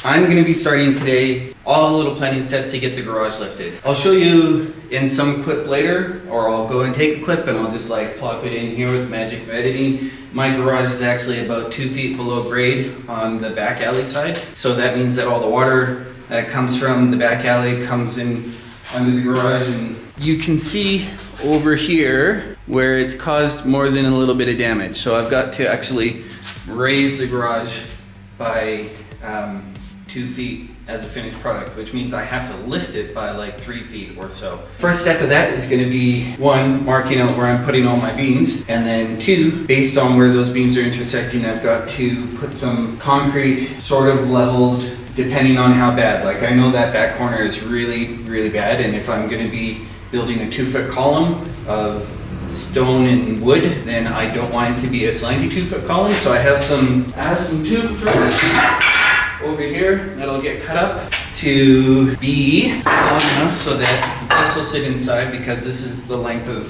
I'm going to be starting today all the little planning steps to get the garage lifted. I'll show you in some clip later, or I'll go and take a clip and I'll just like plop it in here with the magic of editing. My garage is actually about 2 feet below grade on the back alley side. So that means that all the water that comes from the back alley comes in under the garage, and you can see over here where it's caused more than a little bit of damage. So I've got to actually raise the garage by 2 feet as a finished product, which means I have to lift it by like 3 feet or so. First step of that is going to be 1, marking out where I'm putting all my beams, and then 2, based on where those beams are intersecting, I've got to put some concrete sort of leveled depending on how bad. Like I know that back corner is really bad, and if I'm going to be building a 2-foot column of stone and wood, then I don't want it to be a slanty 2-foot column. So I have some tube for this over here that'll get cut up to be long enough so that this will sit inside, because this is the length of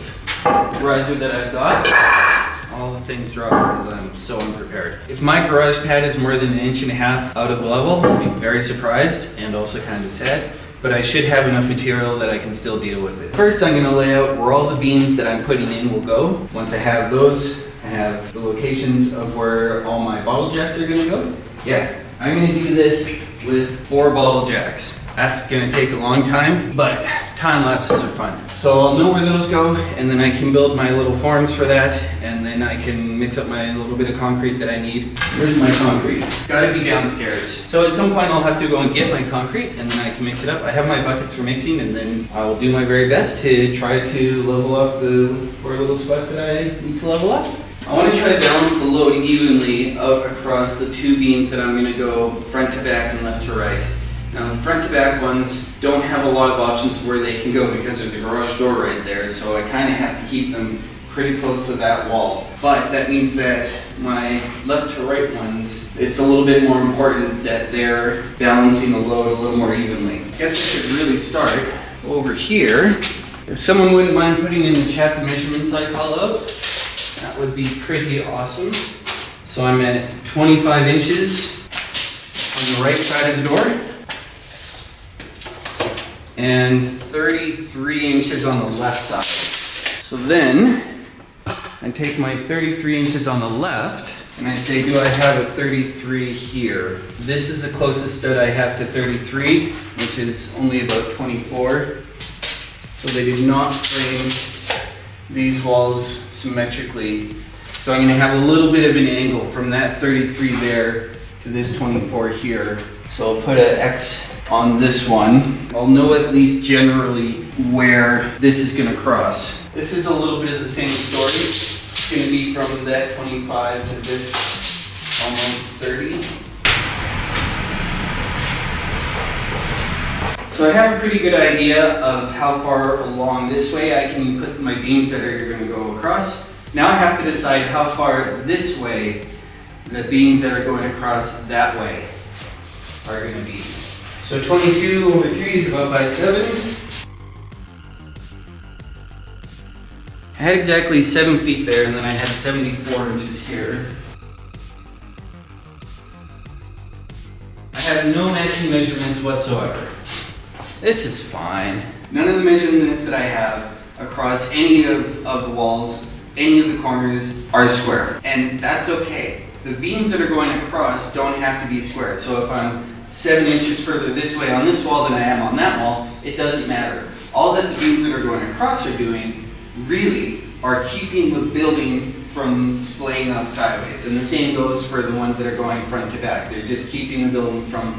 riser that I've got. All the things drop because I'm so unprepared. If my garage pad is more than 1.5 inches out of level, I'll be very surprised and also kind of sad, but I should have enough material that I can still deal with it. First, I'm going to lay out where all the beams that I'm putting in will go. Once I have those, I have the locations of where all my bottle jacks are going to go. Yeah, I'm going to do this with 4 bottle jacks. That's going to take a long time, but time lapses are fun. So I'll know where those go, and then I can build my little forms for that, and then I can mix up my little bit of concrete that I need. Where's my concrete? It's got to be downstairs. So at some point I'll have to go and get my concrete, and then I can mix it up. I have my buckets for mixing, and then I will do my very best to try to level off the 4 little spots that I need to level off. I want to try to balance the load evenly out across the 2 beams that I'm going to go front to back and left to right. Now the front to back ones don't have a lot of options of where they can go because there's a garage door right there, so I kind of have to keep them pretty close to that wall. But that means that my left to right ones, it's a little bit more important that they're balancing the load a little more evenly. I guess I should really start over here. If someone wouldn't mind putting in the chapter measurements I call out, that would be pretty awesome. So I'm at 25 inches on the right side of the door, and 33 inches on the left side. So then I take my 33 inches on the left and I say, do I have a 33 here? This is the closest stud I have to 33, which is only about 24. So they did not frame these walls symmetrically. So I'm going to have a little bit of an angle from that 33 there to this 24 here. So I'll put an X on this one. I'll know at least generally where this is going to cross. This is a little bit of the same story. It's going to be from that 25 to this almost 30. So I have a pretty good idea of how far along this way I can put my beams that are going to go across. Now I have to decide how far this way the beams that are going across that way are going to be. So 22 over 3 is about by 7. I had exactly 7 feet there, and then I had 74 inches here. I have no matching measurements whatsoever. This is fine. None of the measurements that I have across any of the walls, any of the corners, are square. And that's okay. The beams that are going across don't have to be square. So if I'm 7 inches further this way on this wall than I am on that wall, it doesn't matter. All that the beams that are going across are doing really are keeping the building from splaying out sideways. And the same goes for the ones that are going front to back. They're just keeping the building from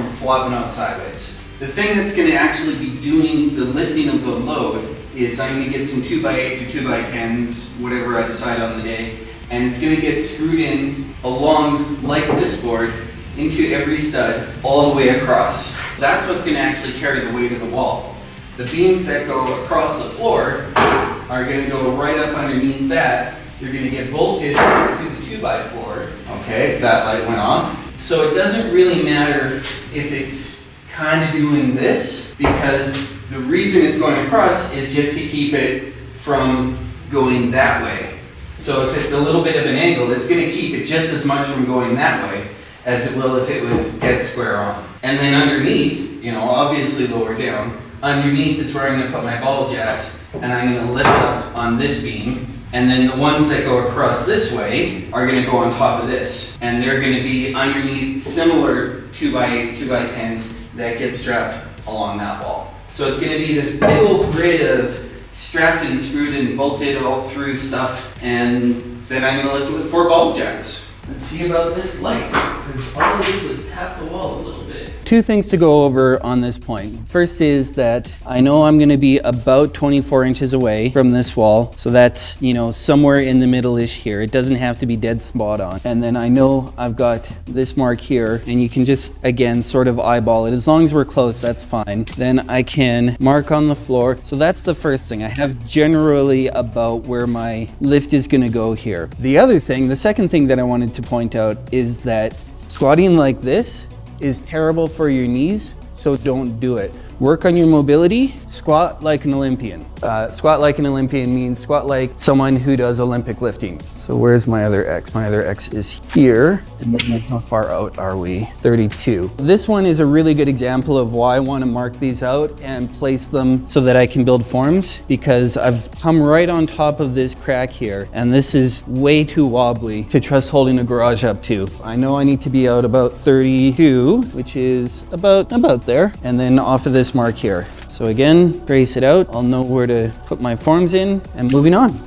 flopping out sideways. The thing that's going to actually be doing the lifting of the load is I'm going to get some 2x8s or 2x10s, whatever I decide on the day, and it's going to get screwed in along like this board into every stud all the way across. That's what's going to actually carry the weight of the wall. The beams that go across the floor are going to go right up underneath that. They're going to get bolted to the 2x4. Okay, that light went off. So it doesn't really matter if it's kind of doing this, because the reason it's going across is just to keep it from going that way. So if it's a little bit of an angle, it's going to keep it just as much from going that way as it will if it was dead square on. And then underneath, you know, obviously lower down, underneath is where I'm gonna put my ball jacks, and I'm gonna lift up on this beam, and then the ones that go across this way are gonna go on top of this. And they're gonna be underneath similar 2x8s, 2x10s that get strapped along that wall. So it's gonna be this big old grid of strapped and screwed and bolted all through stuff, and then I'm gonna lift it with 4 ball jacks. Let's see about this light, because all I did was tap the wall a little bit. 2 things to go over on this point. First is that I know I'm gonna be about 24 inches away from this wall. So that's, you know, somewhere in the middle-ish here. It doesn't have to be dead spot on. And then I know I've got this mark here, and you can just, again, sort of eyeball it. As long as we're close, that's fine. Then I can mark on the floor. So that's the first thing. I have generally about where my lift is gonna go here. The other thing, the second thing that I wanted to point out is that squatting like this is terrible for your knees, so don't do it. Work on your mobility, squat like an Olympian. Squat like an Olympian means squat like someone who does Olympic lifting. So where's my other X? My other X is here. And then how far out are we? 32. This one is a really good example of why I want to mark these out and place them so that I can build forms, because I've come right on top of this crack here, and this is way too wobbly to trust holding a garage up to. I know I need to be out about 32, which is about there, and then off of this mark here. So again, trace it out. I'll know where to put my forms in, and moving on.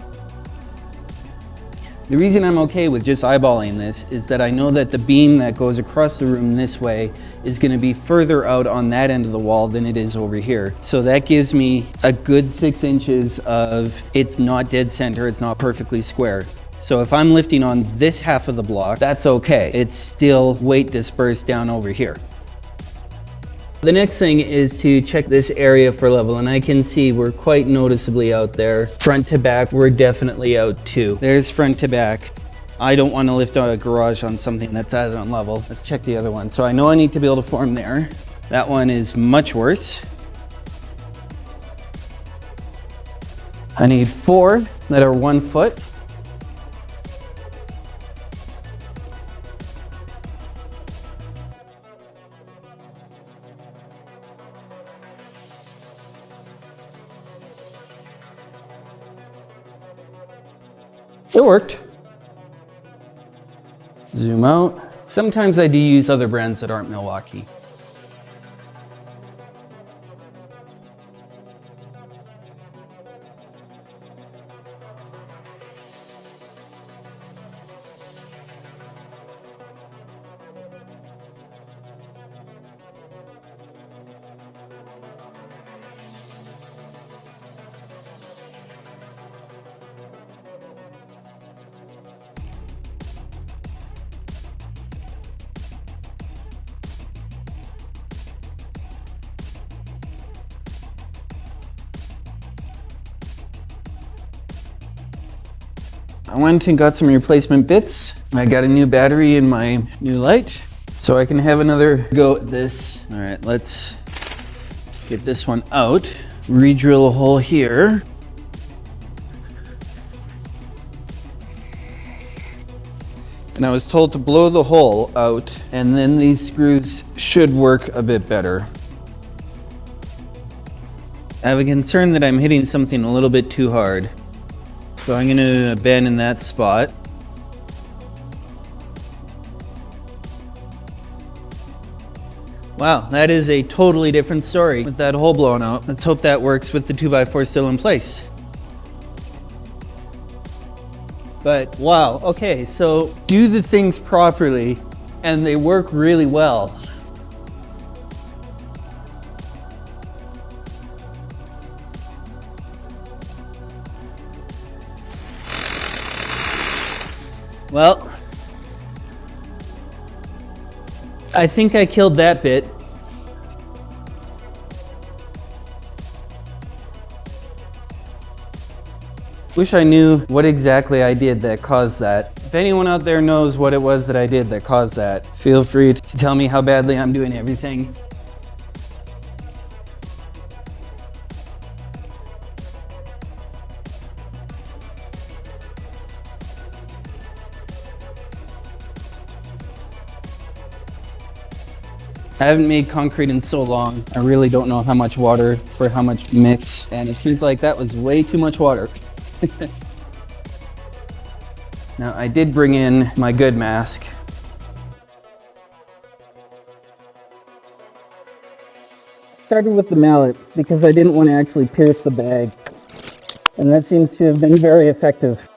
The reason I'm okay with just eyeballing this is that I know that the beam that goes across the room this way is going to be further out on that end of the wall than it is over here. So that gives me a good 6 inches of it's not dead center, it's not perfectly square. So if I'm lifting on this half of the block, that's okay. It's still weight dispersed down over here. The next thing is to check this area for level, and I can see we're quite noticeably out there. Front to back, we're definitely out too. There's front to back. I don't want to lift a garage on something that's at on level. Let's check the other one. So I know I need to be able to form there. That one is much worse. I need 4 that are 1 foot. It worked. Zoom out. Sometimes I do use other brands that aren't Milwaukee. I went and got some replacement bits. I got a new battery in my new light, so I can have another go at this. All right, let's get this one out. Re-drill a hole here. And I was told to blow the hole out, and then these screws should work a bit better. I have a concern that I'm hitting something a little bit too hard. So I'm gonna bend in that spot. Wow, that is a totally different story with that hole blown out. Let's hope that works with the 2x4 still in place. But wow, okay, so do the things properly and they work really well. Well, I think I killed that bit. Wish I knew what exactly I did that caused that. If anyone out there knows what it was that I did that caused that, feel free to tell me how badly I'm doing everything. I haven't made concrete in so long. I really don't know how much water for how much mix, and it seems like that was way too much water. Now, I did bring in my good mask. Started with the mallet because I didn't want to actually pierce the bag, and that seems to have been very effective.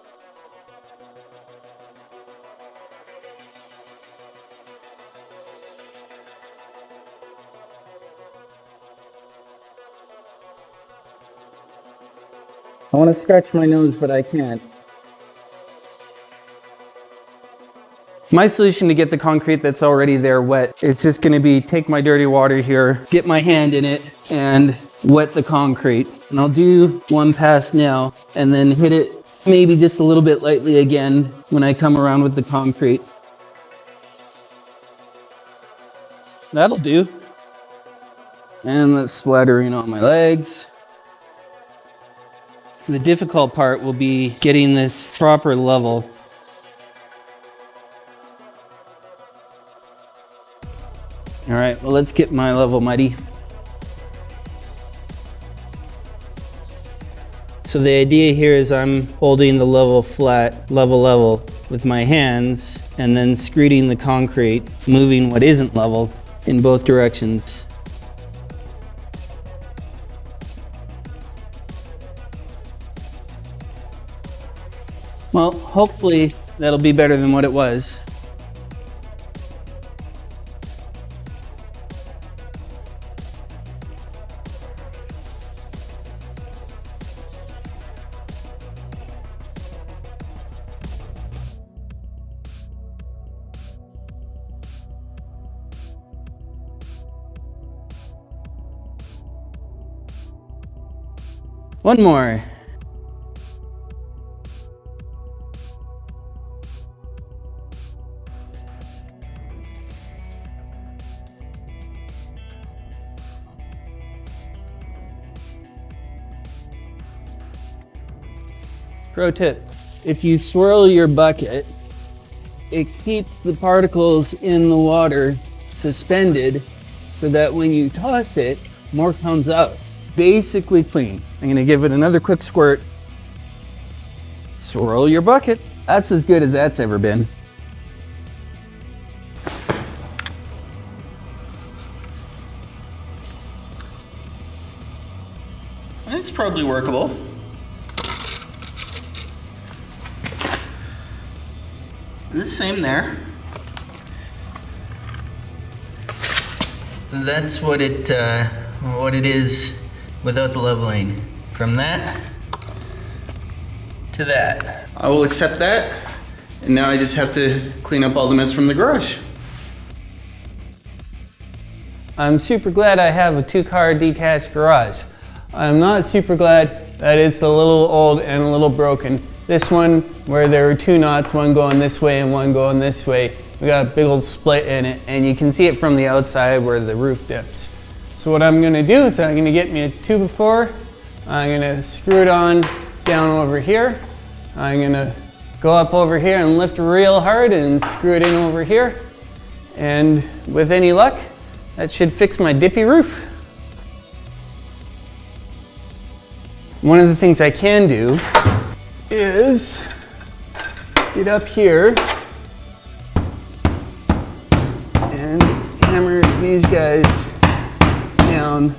I want to scratch my nose, but I can't. My solution to get the concrete that's already there wet is just going to be take my dirty water here, get my hand in it, and wet the concrete. And I'll do one pass now, and then hit it maybe just a little bit lightly again when I come around with the concrete. That'll do. And that's splattering on my legs. The difficult part will be getting this proper level. All right, well, let's get my level muddy. So the idea here is I'm holding the level flat, level with my hands, and then screeding the concrete, moving what isn't level in both directions. Well, hopefully that'll be better than what it was. One more. Pro tip, if you swirl your bucket, it keeps the particles in the water suspended so that when you toss it, more comes out. Basically clean. I'm gonna give it another quick squirt. Swirl your bucket. That's as good as that's ever been. It's probably workable. And the same there. That's what it is without the leveling. From that to that. I will accept that. And now I just have to clean up all the mess from the garage. I'm super glad I have a 2-car detached garage. I'm not super glad that it's a little old and a little broken. This one, where there were 2 knots, one going this way and one going this way, we got a big old split in it, and you can see it from the outside where the roof dips. So what I'm gonna do is I'm gonna get me a 2x4, I'm gonna screw it on down over here, I'm gonna go up over here and lift real hard and screw it in over here, and with any luck, that should fix my dippy roof. One of the things I can do is get up here and hammer these guys down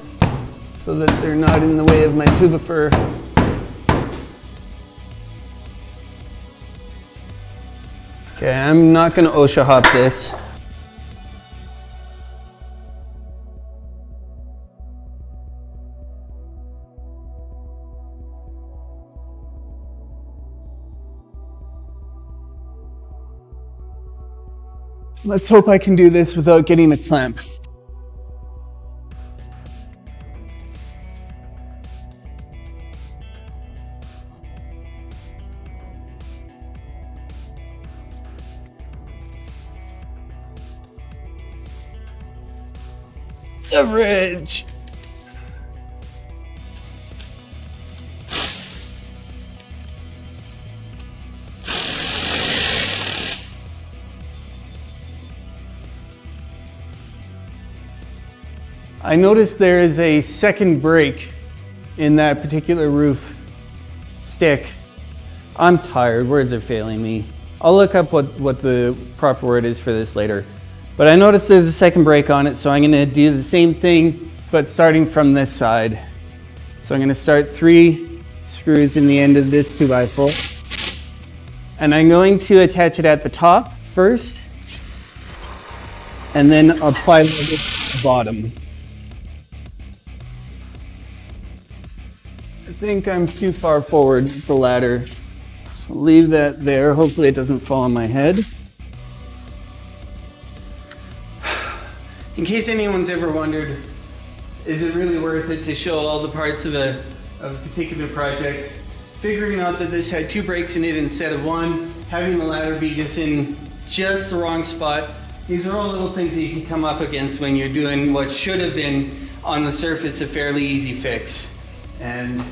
so that they're not in the way of my tubifer. Okay, I'm not going to OSHA hop this. Let's hope I can do this without getting a clamp. The ridge. I noticed there is a second break in that particular roof stick. I'm tired, words are failing me. I'll look up what the proper word is for this later. But I noticed there's a second break on it, so I'm gonna do the same thing, but starting from this side. So I'm gonna start 3 screws in the end of this 2x4. And I'm going to attach it at the top first, and then apply it at the bottom. I think I'm too far forward with the ladder. So leave that there. Hopefully it doesn't fall on my head. In case anyone's ever wondered, is it really worth it to show all the parts of a particular project? Figuring out that this had 2 breaks in it instead of 1, having the ladder be just in just the wrong spot. These are all little things that you can come up against when you're doing what should have been on the surface a fairly easy fix. And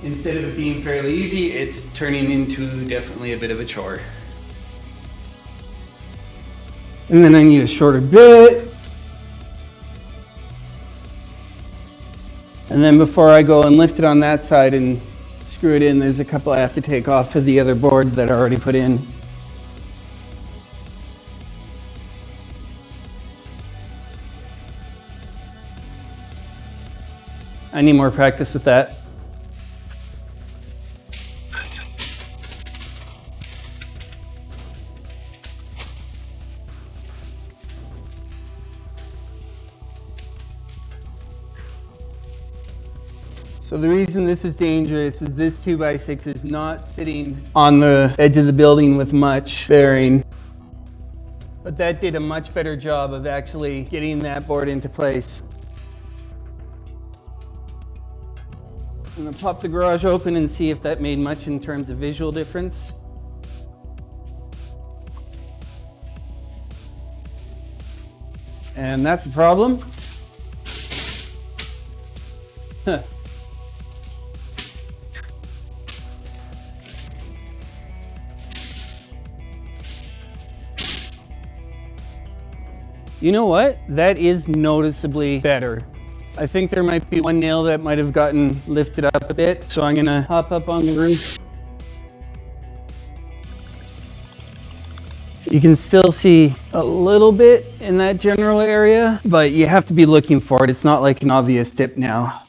instead of it being fairly easy, it's turning into definitely a bit of a chore. And then I need a shorter bit. And then before I go and lift it on that side and screw it in, there's a couple I have to take off of the other board that I already put in. I need more practice with that. So the reason this is dangerous is this 2x6 is not sitting on the edge of the building with much bearing. But that did a much better job of actually getting that board into place. I'm gonna pop the garage open and see if that made much in terms of visual difference. And that's a problem. Huh. You know what? That is noticeably better. I think there might be one nail that might have gotten lifted up a bit, so I'm gonna hop up on the roof. You can still see a little bit in that general area, but you have to be looking for it. It's not like an obvious dip now.